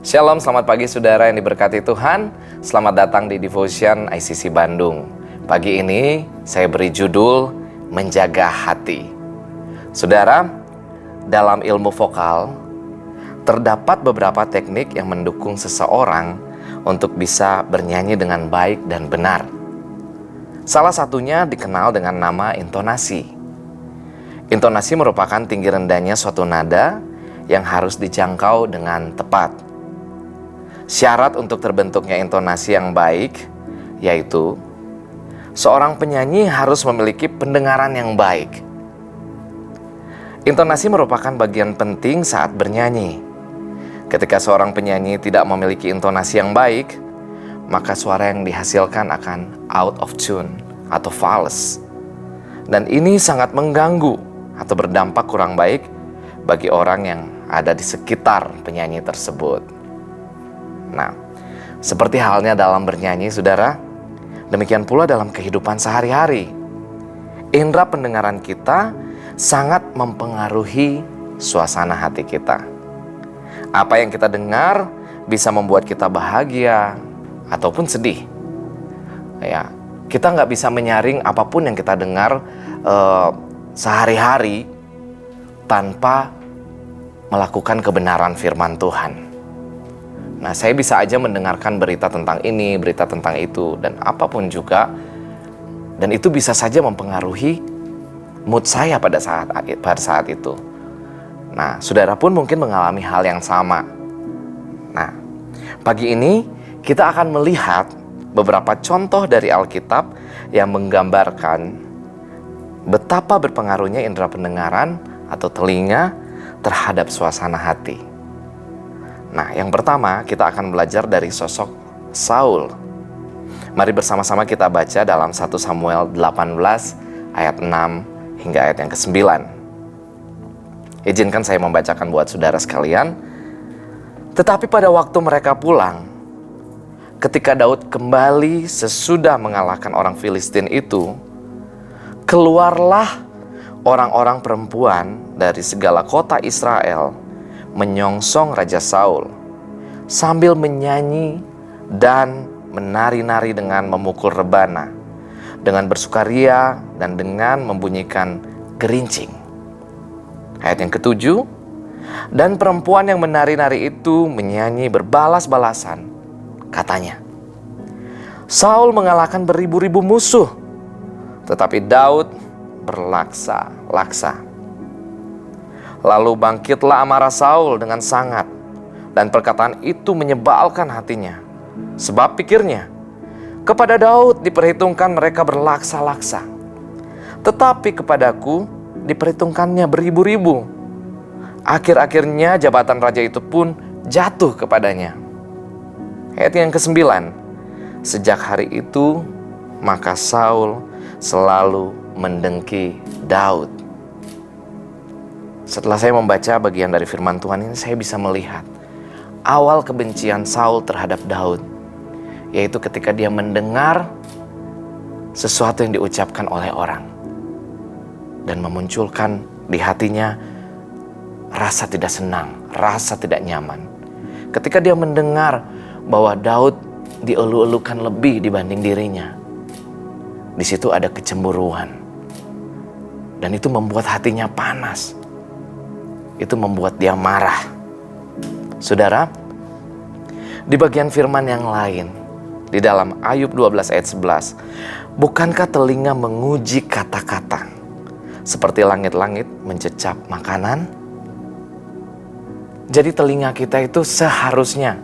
Shalom, selamat pagi saudara yang diberkati Tuhan. Selamat datang di Devotion ICC Bandung. Pagi ini saya beri judul Menjaga Hati. Saudara, dalam ilmu vokal terdapat beberapa teknik yang mendukung seseorang untuk bisa bernyanyi dengan baik dan benar. Salah satunya dikenal dengan nama intonasi. Intonasi merupakan tinggi rendahnya suatu nada yang harus dijangkau dengan tepat. Syarat untuk terbentuknya intonasi yang baik yaitu seorang penyanyi harus memiliki pendengaran yang baik. Intonasi merupakan bagian penting saat bernyanyi. Ketika seorang penyanyi tidak memiliki intonasi yang baik, maka suara yang dihasilkan akan out of tune atau fals. Dan ini sangat mengganggu atau berdampak kurang baik bagi orang yang ada di sekitar penyanyi tersebut. Nah, seperti halnya dalam bernyanyi, saudara, demikian pula dalam kehidupan sehari-hari. Indera pendengaran kita sangat mempengaruhi suasana hati kita. Apa yang kita dengar bisa membuat kita bahagia ataupun sedih. Ya, kita nggak bisa menyaring apapun yang kita dengar sehari-hari tanpa melakukan kebenaran firman Tuhan. Nah, saya bisa aja mendengarkan berita tentang ini, berita tentang itu, dan apapun juga. Dan itu bisa saja mempengaruhi mood saya pada saat itu. Nah, saudara pun mungkin mengalami hal yang sama. Nah, pagi ini kita akan melihat beberapa contoh dari Alkitab yang menggambarkan betapa berpengaruhnya indera pendengaran atau telinga terhadap suasana hati. Nah, yang pertama kita akan belajar dari sosok Saul. Mari bersama-sama kita baca dalam 1 Samuel 18 ayat 6 hingga ayat yang ke-9. Izinkan saya membacakan buat saudara sekalian. Tetapi pada waktu mereka pulang, ketika Daud kembali sesudah mengalahkan orang Filistin itu, keluarlah orang-orang perempuan dari segala kota Israel menyongsong Raja Saul sambil menyanyi dan menari-nari dengan memukul rebana, dengan bersukaria dan dengan membunyikan gerincing. Ayat yang ke-7, dan perempuan yang menari-nari itu menyanyi berbalas-balasan. Katanya, Saul mengalahkan beribu-ribu musuh, tetapi Daud berlaksa-laksa. Lalu bangkitlah amarah Saul dengan sangat, dan perkataan itu menyebalkan hatinya. Sebab pikirnya, kepada Daud diperhitungkan mereka berlaksa-laksa, tetapi kepadaku diperhitungkannya beribu-ribu. Akhir-akhirnya jabatan raja itu pun jatuh kepadanya. Ayat yang ke-9, sejak hari itu maka Saul selalu mendengki Daud. Setelah saya membaca bagian dari firman Tuhan ini, saya bisa melihat awal kebencian Saul terhadap Daud, yaitu ketika dia mendengar sesuatu yang diucapkan oleh orang dan memunculkan di hatinya rasa tidak senang, rasa tidak nyaman. Ketika dia mendengar bahwa Daud dielu-elukan lebih dibanding dirinya, di situ ada kecemburuan, dan itu membuat hatinya panas. Itu membuat dia marah. Saudara, di bagian firman yang lain, di dalam Ayub 12 ayat 11, bukankah telinga menguji kata-kata seperti langit-langit mencecap makanan? Jadi telinga kita itu seharusnya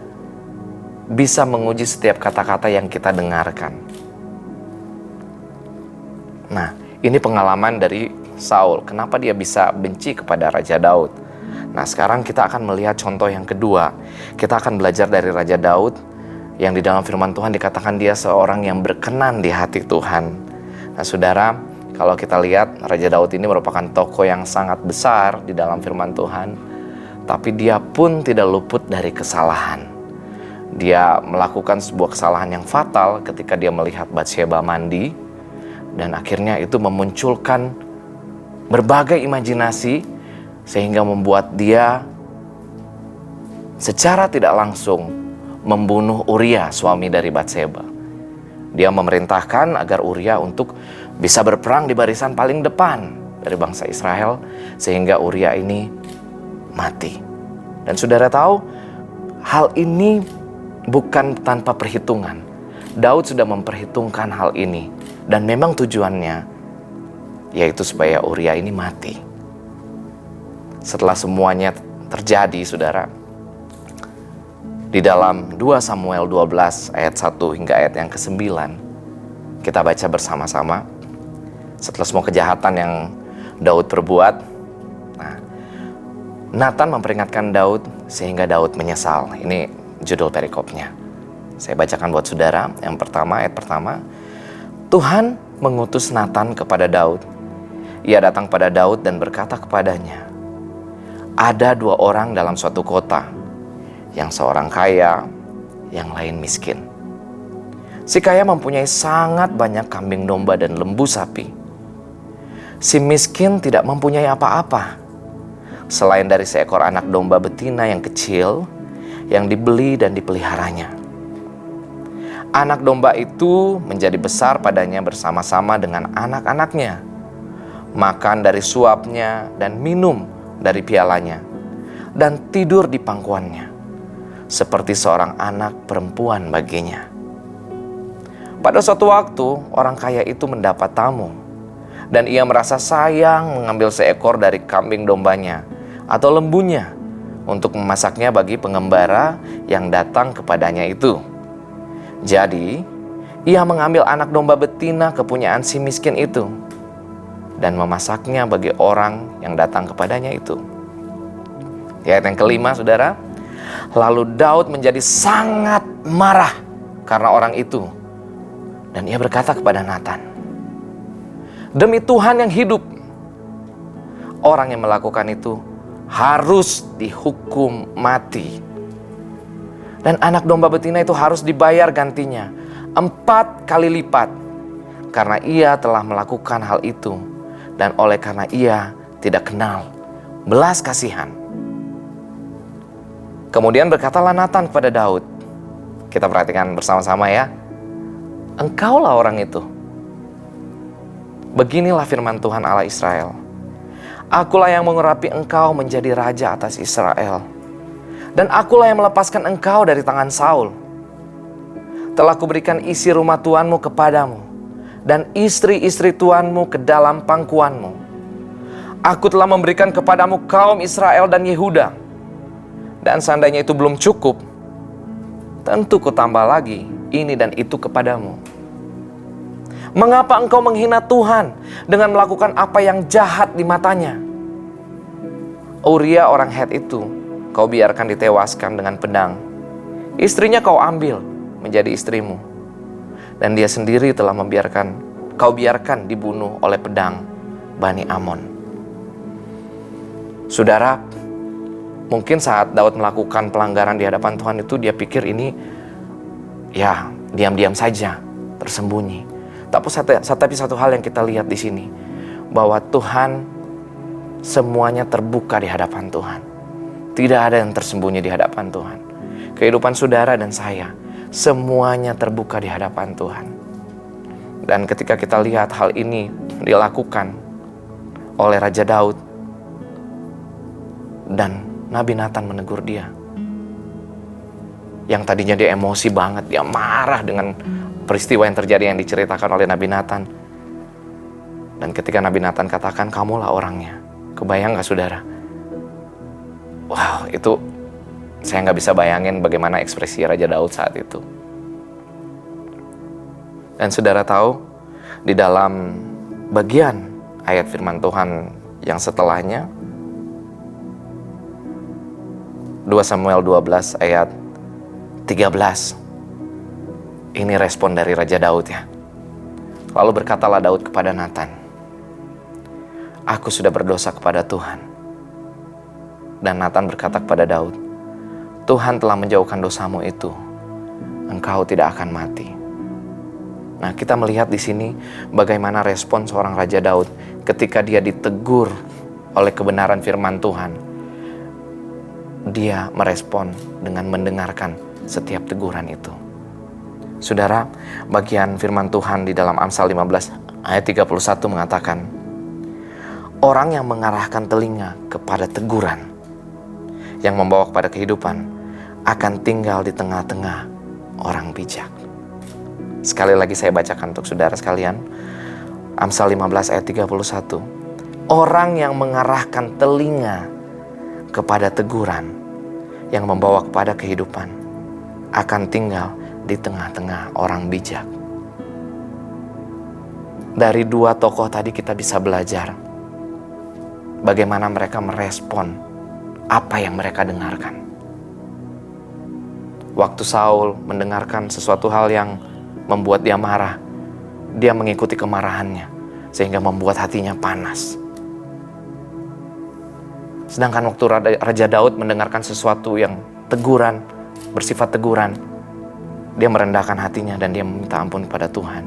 bisa menguji setiap kata-kata yang kita dengarkan. Nah, ini pengalaman dari Saul. Kenapa dia bisa benci kepada Raja Daud? Nah, sekarang kita akan melihat contoh yang kedua. Kita akan belajar dari Raja Daud yang di dalam firman Tuhan dikatakan dia seorang yang berkenan di hati Tuhan. Nah, saudara, kalau kita lihat Raja Daud ini merupakan tokoh yang sangat besar di dalam firman Tuhan, tapi dia pun tidak luput dari kesalahan. Dia melakukan sebuah kesalahan yang fatal ketika dia melihat Batsheba mandi, dan akhirnya itu memunculkan berbagai imajinasi sehingga membuat dia secara tidak langsung membunuh Uria, suami dari Batseba. Dia memerintahkan agar Uria untuk bisa berperang di barisan paling depan dari bangsa Israel, sehingga Uria ini mati. Dan saudara tahu, hal ini bukan tanpa perhitungan. Daud sudah memperhitungkan hal ini, dan memang tujuannya yaitu supaya Uria ini mati. Setelah semuanya terjadi, saudara, di dalam 2 Samuel 12 ayat 1 hingga ayat yang ke-9, kita baca bersama-sama. Setelah semua kejahatan yang Daud perbuat, Nathan memperingatkan Daud sehingga Daud menyesal. Ini judul perikopnya. Saya bacakan buat saudara. Yang pertama, ayat pertama. Tuhan mengutus Nathan kepada Daud. Ia datang pada Daud dan berkata kepadanya, ada 2 orang dalam suatu kota, yang seorang kaya, yang lain miskin. Si kaya mempunyai sangat banyak kambing domba dan lembu sapi. Si miskin tidak mempunyai apa-apa, selain dari seekor anak domba betina yang kecil, yang dibeli dan dipeliharanya. Anak domba itu menjadi besar padanya bersama-sama dengan anak-anaknya, makan dari suapnya dan minum dari pialanya, dan tidur di pangkuannya, seperti seorang anak perempuan baginya. Pada suatu waktu, orang kaya itu mendapat tamu, dan ia merasa sayang mengambil seekor dari kambing dombanya atau lembunya untuk memasaknya bagi pengembara yang datang kepadanya itu. Jadi, ia mengambil anak domba betina kepunyaan si miskin itu dan memasaknya bagi orang yang datang kepadanya itu. Di ayat yang kelima, saudara, lalu Daud menjadi sangat marah karena orang itu, dan ia berkata kepada Nathan, demi Tuhan yang hidup, orang yang melakukan itu harus dihukum mati. Dan anak domba betina itu harus dibayar gantinya 4 kali lipat, karena ia telah melakukan hal itu, dan oleh karena ia tidak kenal belas kasihan. Kemudian berkatalah Nathan kepada Daud. Kita perhatikan bersama-sama ya. Engkaulah orang itu. Beginilah firman Tuhan Allah Israel. Akulah yang mengurapi engkau menjadi raja atas Israel. Dan akulah yang melepaskan engkau dari tangan Saul. Telah kuberikan isi rumah tuanmu kepadamu, dan istri-istri tuanmu ke dalam pangkuanmu. Aku telah memberikan kepadamu kaum Israel dan Yehuda. Dan seandainya itu belum cukup, tentu kutambah lagi ini dan itu kepadamu. Mengapa engkau menghina Tuhan dengan melakukan apa yang jahat di matanya? Uria orang Het itu kau biarkan ditewaskan dengan pedang. Istrinya kau ambil menjadi istrimu, dan dia sendiri telah kau biarkan dibunuh oleh pedang Bani Amon. Saudara, mungkin saat Daud melakukan pelanggaran di hadapan Tuhan itu, dia pikir ini ya diam-diam saja, tersembunyi. Tapi satu hal yang kita lihat di sini, bahwa Tuhan semuanya terbuka di hadapan Tuhan. Tidak ada yang tersembunyi di hadapan Tuhan. Kehidupan saudara dan saya, semuanya terbuka di hadapan Tuhan. Dan ketika kita lihat hal ini dilakukan oleh Raja Daud, dan Nabi Nathan menegur dia. Yang tadinya dia emosi banget, dia marah dengan peristiwa yang terjadi yang diceritakan oleh Nabi Nathan. Dan ketika Nabi Nathan katakan, kamulah orangnya. Kebayang gak saudara? Wow, itu saya gak bisa bayangin bagaimana ekspresi Raja Daud saat itu. Dan saudara tahu, di dalam bagian ayat firman Tuhan yang setelahnya, 2 Samuel 12 ayat 13. Ini respon dari Raja Daud ya. Lalu berkatalah Daud kepada Nathan, aku sudah berdosa kepada Tuhan. Dan Nathan berkata kepada Daud, Tuhan telah menjauhkan dosamu itu, engkau tidak akan mati. Nah, kita melihat di sini bagaimana respon seorang Raja Daud ketika dia ditegur oleh kebenaran firman Tuhan. dia merespon dengan mendengarkan setiap teguran itu. Saudara, bagian firman Tuhan di dalam Amsal 15 ayat 31 mengatakan, orang yang mengarahkan telinga kepada teguran yang membawa kepada kehidupan akan tinggal di tengah-tengah orang bijak. Sekali lagi saya bacakan untuk saudara sekalian, Amsal 15 ayat 31. Orang yang mengarahkan telinga kepada teguran yang membawa kepada kehidupan akan tinggal di tengah-tengah orang bijak. Dari dua tokoh tadi kita bisa belajar bagaimana mereka merespon apa yang mereka dengarkan. Waktu Saul mendengarkan sesuatu hal yang membuat dia marah, dia mengikuti kemarahannya sehingga membuat hatinya panas. Sedangkan waktu Raja Daud mendengarkan sesuatu yang teguran, bersifat teguran, dia merendahkan hatinya dan dia meminta ampun kepada Tuhan.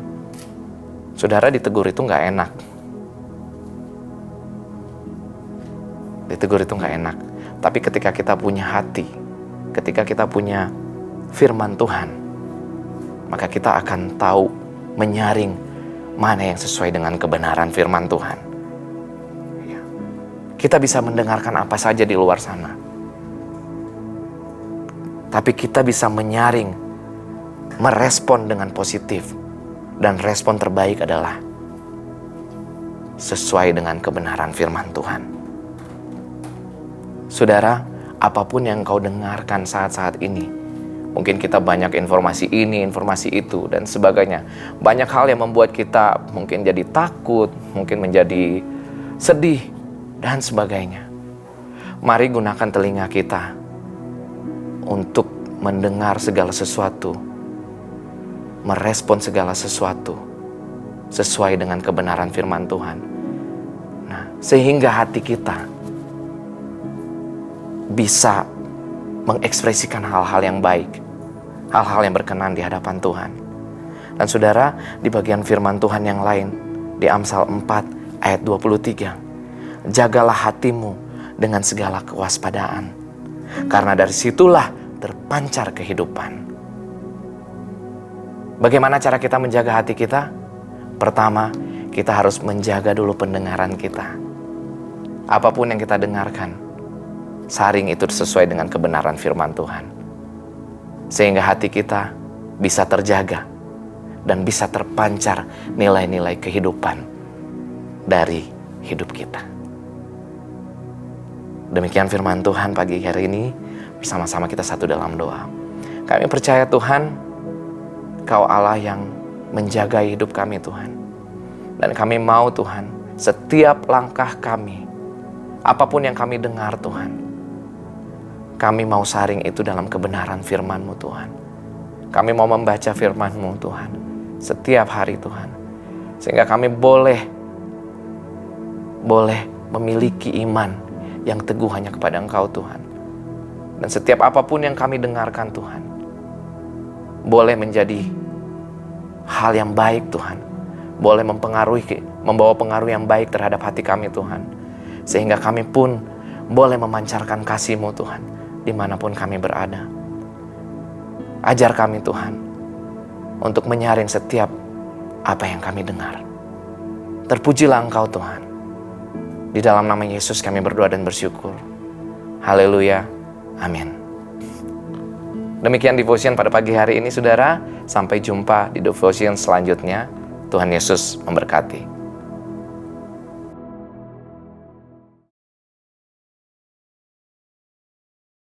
Saudara, ditegur itu gak enak. Ditegur itu gak enak. Tapi ketika kita punya hati, ketika kita punya firman Tuhan, maka kita akan tahu menyaring mana yang sesuai dengan kebenaran firman Tuhan. Kita bisa mendengarkan apa saja di luar sana, tapi kita bisa menyaring, merespon dengan positif, dan respon terbaik adalah sesuai dengan kebenaran firman Tuhan. Saudara, apapun yang kau dengarkan saat-saat ini, mungkin kita banyak informasi ini, informasi itu, dan sebagainya. Banyak hal yang membuat kita mungkin jadi takut, mungkin menjadi sedih, dan sebagainya. Mari gunakan telinga kita untuk mendengar segala sesuatu, merespon segala sesuatu sesuai dengan kebenaran firman Tuhan. Nah, sehingga hati kita bisa mengekspresikan hal-hal yang baik, hal-hal yang berkenan di hadapan Tuhan. Dan saudara, di bagian firman Tuhan yang lain, di Amsal 4 ayat 23, jagalah hatimu dengan segala kewaspadaan, karena dari situlah terpancar kehidupan. Bagaimana cara kita menjaga hati kita? Pertama, kita harus menjaga dulu pendengaran kita. Apapun yang kita dengarkan, saring itu sesuai dengan kebenaran firman Tuhan. Sehingga hati kita bisa terjaga dan bisa terpancar nilai-nilai kehidupan dari hidup kita. Demikian firman Tuhan pagi hari ini. Bersama-sama kita satu dalam doa. Kami percaya Tuhan, Kau Allah yang menjaga hidup kami Tuhan. Dan kami mau Tuhan, setiap langkah kami, apapun yang kami dengar Tuhan, kami mau saring itu dalam kebenaran firman-Mu Tuhan. Kami mau membaca firman-Mu Tuhan setiap hari Tuhan. Sehingga kami boleh memiliki iman yang teguh hanya kepada Engkau Tuhan. Dan setiap apapun yang kami dengarkan Tuhan, boleh menjadi hal yang baik Tuhan. Boleh membawa pengaruh yang baik terhadap hati kami Tuhan. Sehingga kami pun boleh memancarkan kasih-Mu Tuhan dimanapun kami berada. Ajar kami Tuhan untuk menyaring setiap apa yang kami dengar. Terpujilah Engkau Tuhan. Di dalam nama Yesus kami berdoa dan bersyukur. Haleluya. Amin. Demikian devotion pada pagi hari ini saudara. Sampai jumpa di devotion selanjutnya. Tuhan Yesus memberkati.